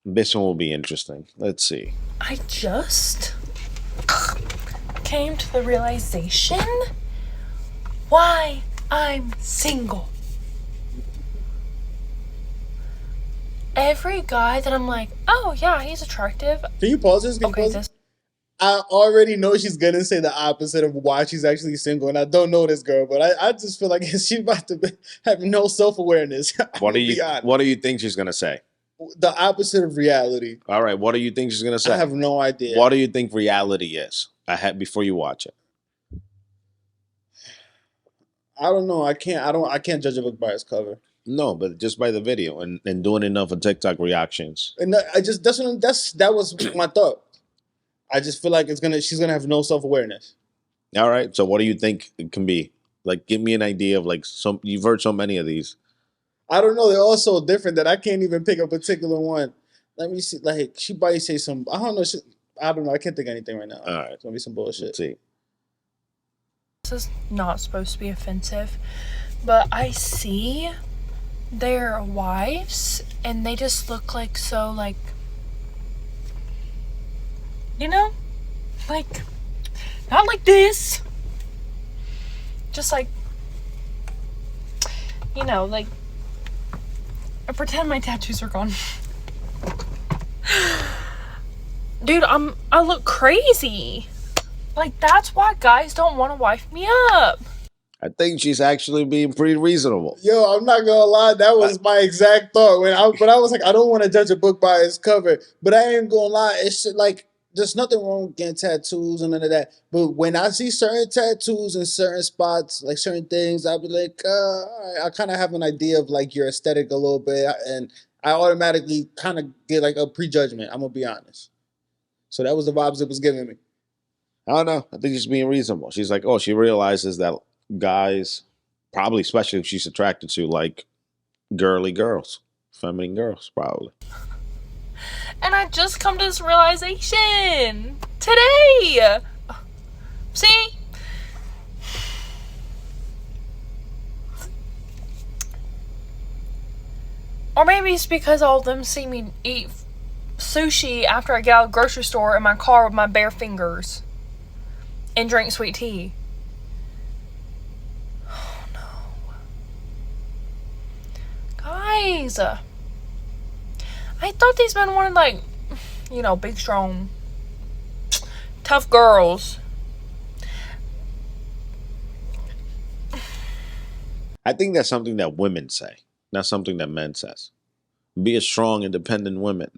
This one will be interesting. Let's see. I just came to the realization why I'm single. Every guy that I'm like, oh yeah, he's attractive. Can you pause this? Can you Okay, pause it? this I already know she's gonna say the opposite of why she's actually single, and I don't know this girl, but I just feel like she's about to have no self awareness. I'm What do gonna you be honest. What do you think she's gonna say? The opposite of reality. All right. What do you think she's gonna say? I have no idea. What do you think reality is? Before you watch it. I don't know. I can't judge a book by its cover. No, but just by the video and doing enough of TikTok reactions. And I just that was my thought. I just feel like she's gonna have no self awareness. All right. So what do you think it can be? Like, give me an idea of like some. You've heard so many of these. I don't know. They're all so different that I can't even pick a particular one. Let me see. Like she might say some. I don't know. I don't know. I can't think of anything right now. All right. It's gonna be some bullshit. Let's see. is not supposed to be offensive, but I see their wives and they just look like so like, you know, like not like this, just like, you know, like I pretend my tattoos are gone. Dude, I look crazy. Like, that's why guys don't want to wife me up. I think she's actually being pretty reasonable. Yo, I'm not gonna lie. That was my exact thought but I was like, I don't want to judge a book by its cover. But I ain't gonna lie. It's like there's nothing wrong with getting tattoos and none of that. But when I see certain tattoos in certain spots, like certain things, I'll be like, all right, I kind of have an idea of like your aesthetic a little bit, and I automatically kind of get like a prejudgment. I'm gonna be honest. So that was the vibes it was giving me. I don't know. I think she's being reasonable. She's like, oh, she realizes that guys, probably especially if she's attracted to like girly girls, feminine girls, probably. And I just come to this realization today. See? Or maybe it's because all of them see me eat sushi after I get out of the grocery store in my car with my bare fingers and drink sweet tea. Oh no. Guys, I thought these men wanted, like, you know, big, strong, tough girls. I think that's something that women say, not something that men says. Be a strong, independent woman.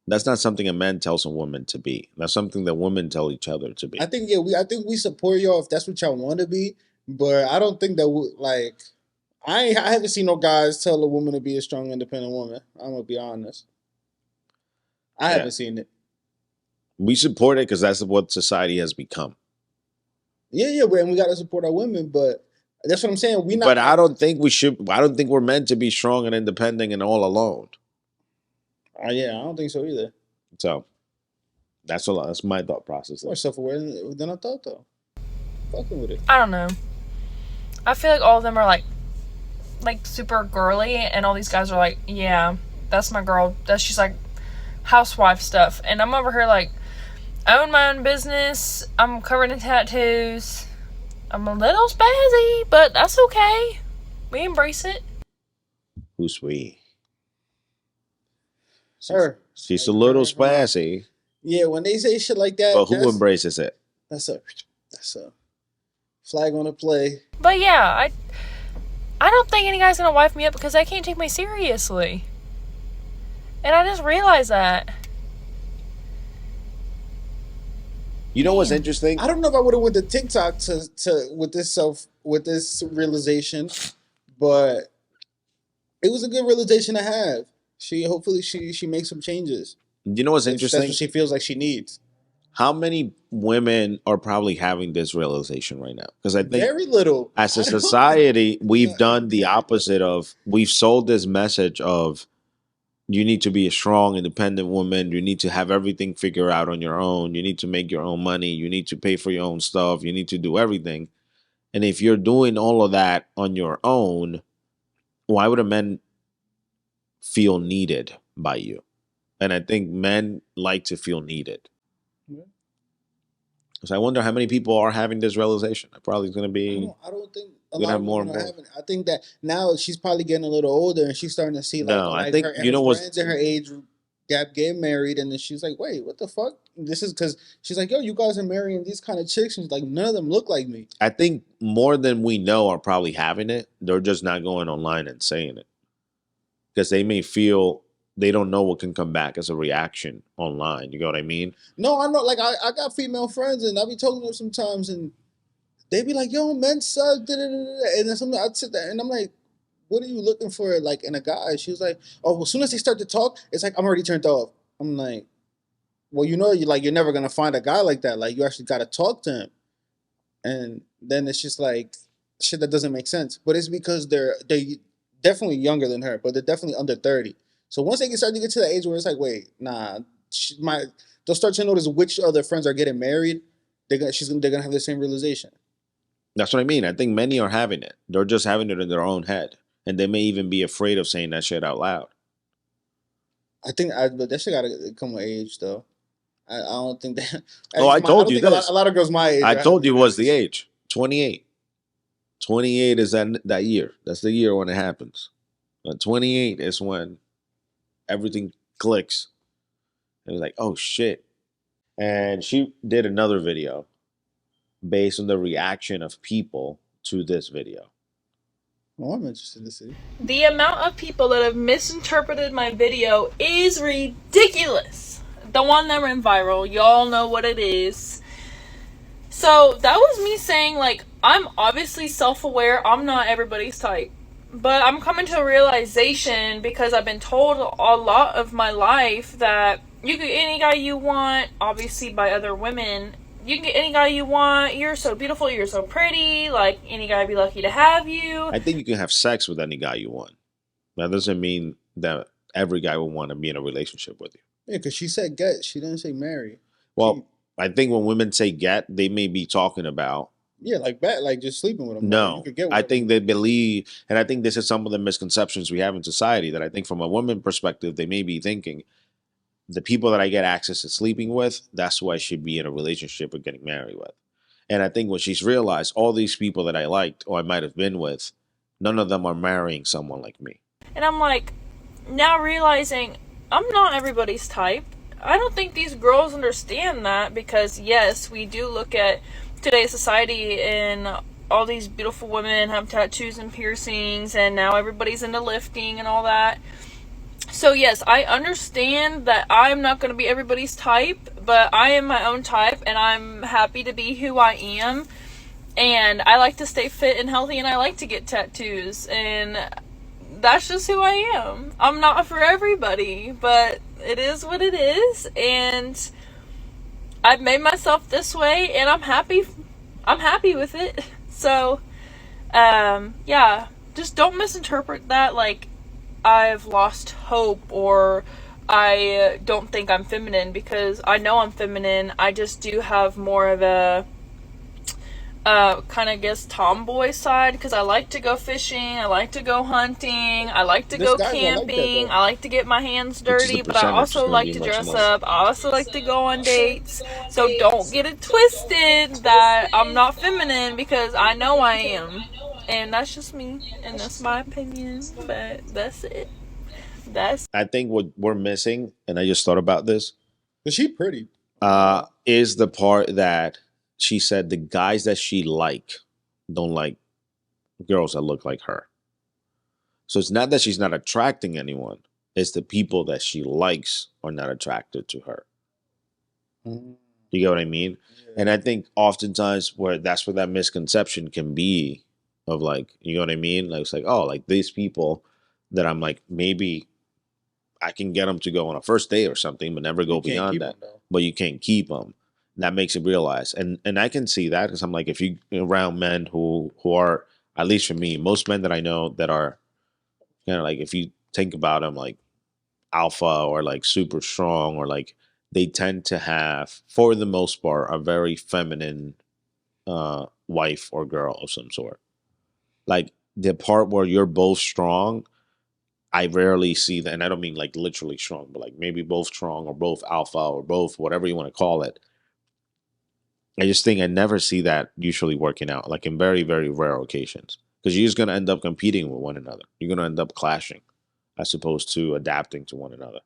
That's not something a man tells a woman to be. That's something that women tell each other to be. I think I think we support y'all if that's what y'all want to be, but I don't think that like I haven't seen no guys tell a woman to be a strong, independent woman. I'm gonna be honest. I Yeah. haven't seen it. We support it because that's what society has become. Yeah, and we gotta support our women, but that's what I'm saying. We not. But I don't think we should. I don't think we're meant to be strong and independent and all alone. Yeah, I don't think so either. So that's a lot. That's my thought process. More self aware than I thought though. Fucking with it. I don't know. I feel like all of them are like super girly, and all these guys are like, yeah, that's my girl. That's just like housewife stuff. And I'm over here like, I own my own business. I'm covered in tattoos. I'm a little spazzy, but that's okay. We embrace it. Who's we? Her. She's a little spazzy. Yeah, when they say shit like that, but who embraces it? That's a flag on the play. But yeah, I don't think any guy's gonna wife me up because they can't take me seriously. And I just realized that. You know what's interesting? I don't know if I would have went to TikTok to with this realization, but it was a good realization to have. Hopefully she makes some changes. You know what's interesting? That's what she feels like she needs. How many women are probably having this realization right now? Because I think very little. As a society, we've done the opposite of we've sold this message of you need to be a strong, independent woman. You need to have everything figured out on your own. You need to make your own money. You need to pay for your own stuff. You need to do everything. And if you're doing all of that on your own, why would a man feel needed by you? And I think men like to feel needed. Yeah. So I wonder how many people are having this realization. It probably is going to be. I don't think a We're gonna lot have of more women and are more. having it. I think that now she's probably getting a little older and she's starting to see No, I think her you know what's. friends in her age gap getting married, and then she's like, wait, what the fuck? This is because she's like, yo, you guys are marrying these kind of chicks, and she's like, none of them look like me. I think more than we know are probably having it. They're just not going online and saying it because they may feel they don't know what can come back as a reaction online. You know what I mean? No, I know. Like I got female friends, and I be talking to them sometimes, and they be like, "Yo, men suck," da, da, da, da. And then sometimes I'd sit there, and I'm like, "What are you looking for, like in a guy?" She was like, "Oh, well, as soon as they start to talk, it's like I'm already turned off." I'm like, "Well, you know, you're never gonna find a guy like that. Like you actually got to talk to him." And then it's just like shit that doesn't make sense. But it's because they definitely younger than her, but they're definitely under 30. So once they start to get to the age where it's like, wait, nah, they'll start to notice which other friends are getting married. They're gonna have the same realization. That's what I mean. I think many are having it. They're just having it in their own head, and they may even be afraid of saying that shit out loud. But that shit gotta come with age though. I don't think that. Oh, I I told don't you think this. a lot of girls my age. I are told you having was that. the age. 28. 28 is that year. That's the year when it happens. 28 is when everything clicks. It was like, oh shit. And she did another video based on the reaction of people to this video. Well, I'm interested to see. The amount of people that have misinterpreted my video is ridiculous. The one that went viral, y'all know what it is. So that was me saying, like, I'm obviously self-aware. I'm not everybody's type. But I'm coming to a realization because I've been told a lot of my life that you can get any guy you want, obviously by other women. You can get any guy you want. You're so beautiful. You're so pretty. Like, any guy would be lucky to have you. I think you can have sex with any guy you want. That doesn't mean that every guy will want to be in a relationship with you. Yeah, because she said get. She didn't say marry. Well, I think when women say get, they may be talking about. Yeah, like just sleeping with them. No, you could get with I them. think they believe, and I think this is some of the misconceptions we have in society that I think from a woman perspective, they may be thinking the people that I get access to sleeping with, that's who I should be in a relationship or getting married with. And I think when she's realized all these people that I liked or I might have been with, none of them are marrying someone like me. And I'm like, now realizing I'm not everybody's type. I don't think these girls understand that because, yes, we do look at today's society and all these beautiful women have tattoos and piercings, and now everybody's into lifting and all that. So, yes, I understand that I'm not going to be everybody's type, but I am my own type, and I'm happy to be who I am. And I like to stay fit and healthy, and I like to get tattoos, and that's just who I am. I'm not for everybody, but it is what it is, and I've made myself this way, and I'm happy with it. So, yeah, just don't misinterpret that like I've lost hope or I don't think I'm feminine, because I know I'm feminine. I just do have more of a kind of guess tomboy side, because I like to go fishing, I like to go hunting, I like to go camping, I like to get my hands dirty, but I also like to dress up, I also like to go on dates. So don't get it twisted that I'm not feminine, because I know I am, and that's just me, and that's my opinion, but that's it. I think what we're missing, and I just thought about this, But she pretty. is the part that she said the guys that she don't like girls that look like her. So it's not that she's not attracting anyone. It's the people that she likes are not attracted to her. Mhm. You get what I mean? Yeah. And I think oftentimes that's where that misconception can be of like, you know what I mean? Like, it's like, oh, like these people that I'm like, maybe I can get them to go on a first date or something, but never go You can't beyond keep that. 'em, though. But you can't keep them. That makes it realize, and I can see that because I'm like, if you around men who are, at least for me, most men that I know that are kind of like, if you think about them like alpha or like super strong, or like they tend to have, for the most part, a very feminine wife or girl of some sort. Like the part where you're both strong, I rarely see that, and I don't mean like literally strong, but like maybe both strong or both alpha or both whatever you want to call it. I just think I never see that usually working out, like in very, very rare occasions, because you're just going to end up competing with one another. You're going to end up clashing as opposed to adapting to one another.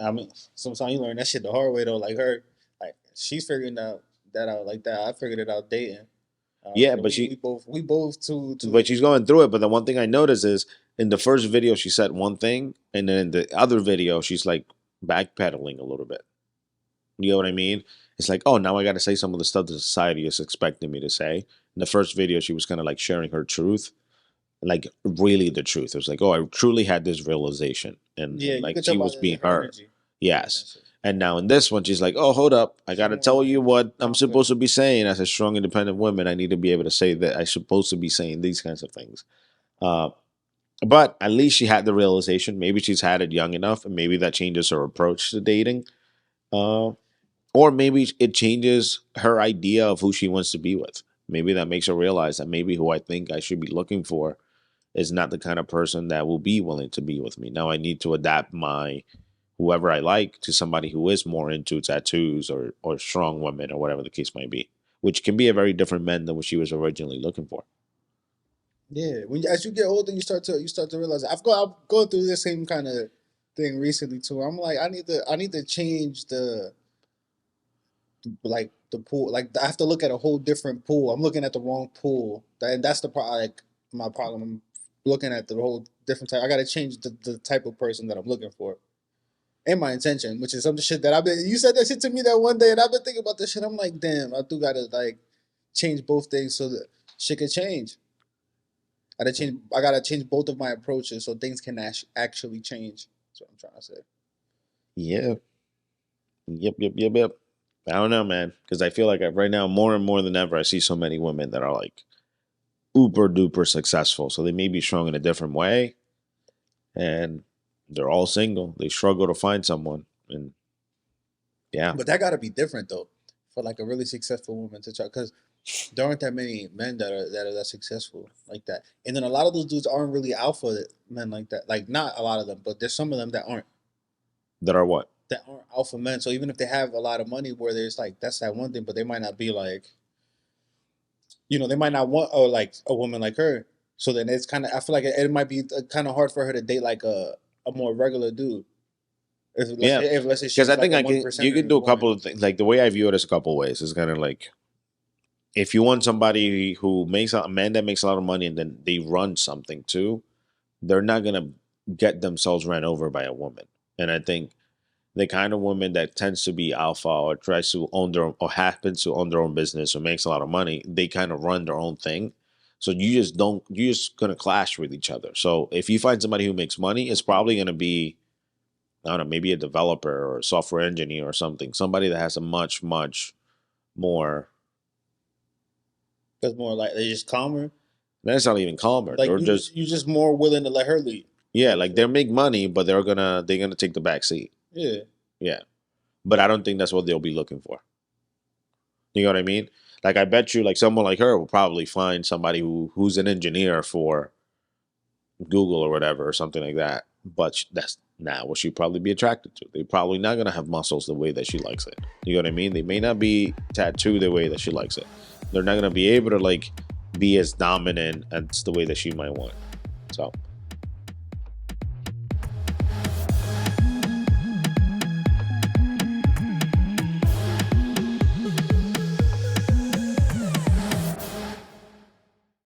I mean, sometimes you learn that shit the hard way though. Like her, like she's figuring that out like that. I figured it out dating. Yeah, So but we both too. but she's going through it. But the one thing I noticed is in the first video, she said one thing, and then in the other video, she's like backpedaling a little bit. You know what I mean? It's like, oh, now I got to say some of the stuff that society is expecting me to say. In the first video, she was kind of like sharing her truth, like really the truth. It was like, oh, I truly had this realization, and Yeah, you like could she tell by was being her her. energy. Yes. And now in this one, she's like, oh, hold up. I got to tell you what I'm supposed to be saying as a strong, independent woman. I need to be able to say that I'm supposed to be saying these kinds of things. But at least she had the realization. Maybe she's had it young enough, and maybe that changes her approach to dating. Or maybe it changes her idea of who she wants to be with. Maybe that makes her realize that maybe who I think I should be looking for is not the kind of person that will be willing to be with me. Now I need to adapt my whoever I like to somebody who is more into tattoos or strong women or whatever the case might be, which can be a very different man than what she was originally looking for. Yeah, as you get older, you start to realize. I've gone through the same kind of thing recently too. I'm like, I need to change the pool. Like I have to look at a whole different pool. I'm looking at the wrong pool. That's the like my problem. I'm looking at the whole different type. I got to change the type of person that I'm looking for. And my intention, which is some shit that I've been. You said that shit to me that one day, and I've been thinking about this shit. I'm like, damn, I do gotta like change both things so that shit can change. I gotta change both of my approaches so things can actually change. That's what I'm trying to say. Yeah. Yep. I don't know, man, because I feel like right now, more and more than ever, I see so many women that are like uber duper successful. So they may be strong in a different way, and they're all single. They struggle to find someone, and yeah. But that gotta be different though, for like a really successful woman to try, because there aren't that many men that are that successful like that. And then a lot of those dudes aren't really alpha men like that. Like not a lot of them, but there's some of them that aren't. That are what? That aren't alpha men. So even if they have a lot of money, where there's like that's that one thing, but they might not be like, they might not want like a woman like her. So then it's kind of I feel like it might be kind of hard for her to date like a more regular dude. If let's say because I think you can do a couple of things. Like the way I view it is a couple of ways. It's kind of like if you want somebody who makes a man that makes a lot of money and then they run something too, they're not gonna get themselves ran over by a woman. And I think the kind of woman that tends to be alpha or tries to own their own, or happens to own their own business or makes a lot of money, they kind of run their own thing. So you're just gonna clash with each other. So if you find somebody who makes money, it's probably gonna be, I don't know, maybe a developer or a software engineer or something. Somebody that has a much more. Because more like they're just calmer. That's not even calmer. Like they're you're just more willing to let her lead. Yeah, like they make money, but they're gonna take the back seat. Yeah. But I don't think that's what they'll be looking for. You know what I mean? Like I bet you, like someone like her will probably find somebody who's an engineer for Google or whatever or something like that. But that's not what she'd probably be attracted to. They're probably not gonna have muscles the way that she likes it. You know what I mean? They may not be tattooed the way that she likes it. They're not gonna be able to like be as dominant as the way that she might want. So